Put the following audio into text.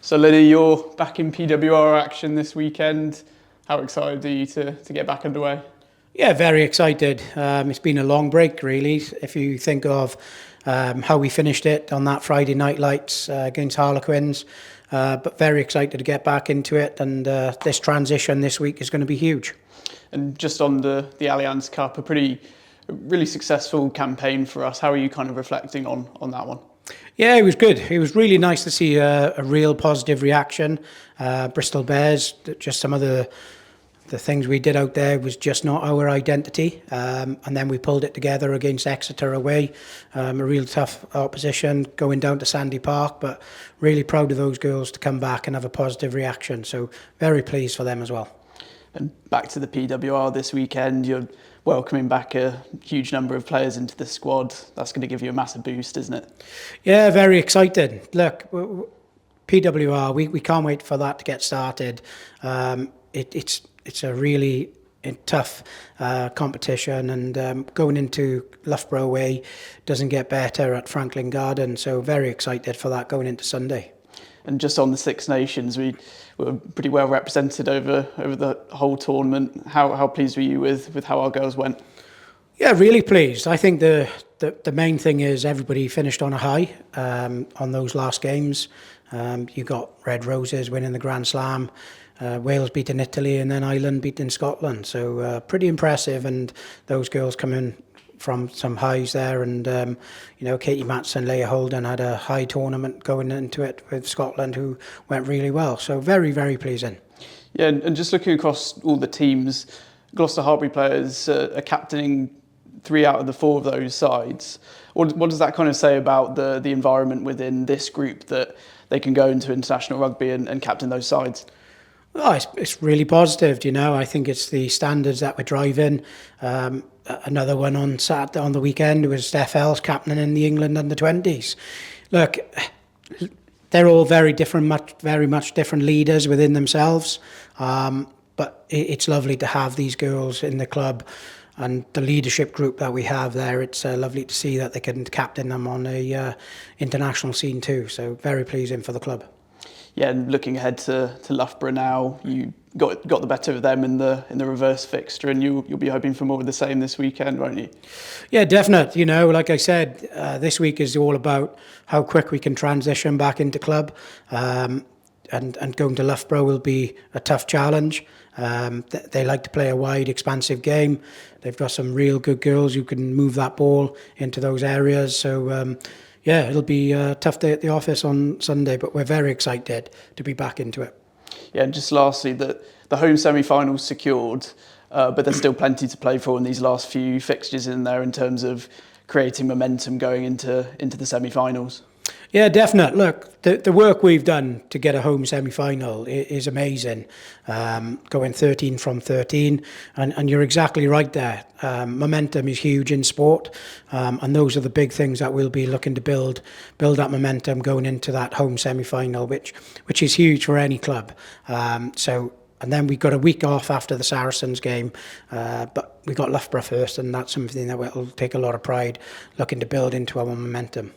So Lynn, you're back in PWR action this weekend. How excited are you to get back underway? Yeah, very excited. It's been a long break, really. If you think of how we finished it on that Friday night lights against Harlequins, but very excited to get back into it. And this transition this week is going to be huge. And just on the Allianz Cup, really successful campaign for us. How are you kind of reflecting on that one? Yeah, it was good. It was really nice to see a real positive reaction. Bristol Bears, just some of the things we did out there was just not our identity. And then we pulled it together against Exeter away. A real tough opposition going down to Sandy Park, but really proud of those girls to come back and have a positive reaction. So very pleased for them as well. And back to the PWR this weekend, you're welcoming back a huge number of players into the squad. That's going to give you a massive boost, isn't it? Yeah, very excited. Look, PWR, we can't wait for that to get started. It's a really tough competition, and going into Loughborough away doesn't get better at Franklin Garden, so very excited for that going into Sunday. And just on the Six Nations, we were pretty well represented over the whole tournament. How pleased were you with how our girls went? Yeah, really pleased. I think the main thing is everybody finished on a high on those last games. You got Red Roses winning the Grand Slam, Wales beating Italy, and then Ireland beating Scotland. So pretty impressive, and those girls come in from some highs there, and Katie Matson, Leah Holden had a high tournament going into it with Scotland, who went really well. So very, very pleasing. Yeah, and just looking across all the teams, Gloucester Hartpury players are captaining 3 out of the 4 of those sides. What does that kind of say about the environment within this group, that they can go into international rugby and captain those sides? Oh, it's really positive, I think it's the standards that we're driving. Another one on Saturday, on the weekend, was Steph Ells captaining in the England under-20s. Look, they're all very much different leaders within themselves. But it's lovely to have these girls in the club, and the leadership group that we have there. It's lovely to see that they can captain them on a international scene too. So very pleasing for the club. Yeah, and looking ahead to Loughborough now, you got the better of them in the reverse fixture, and you'll be hoping for more of the same this weekend, won't you? Yeah, definitely. Like I said, this week is all about how quick we can transition back into club, and going to Loughborough will be a tough challenge. They like to play a wide, expansive game. They've got some real good girls who can move that ball into those areas. So. Yeah, it'll be a tough day at the office on Sunday, but we're very excited to be back into it. Yeah, and just lastly, the home semi-finals secured, but there's still plenty to play for in these last few fixtures in there in terms of creating momentum going into the semi-finals. Yeah, definitely. Look, the work we've done to get a home semi-final is amazing. Going 13 from 13, and you're exactly right there. Momentum is huge in sport, and those are the big things that we'll be looking to build that momentum going into that home semi-final, which is huge for any club. And then we got a week off after the Saracens game, but we got Loughborough first, and that's something that we'll take a lot of pride looking to build into our momentum.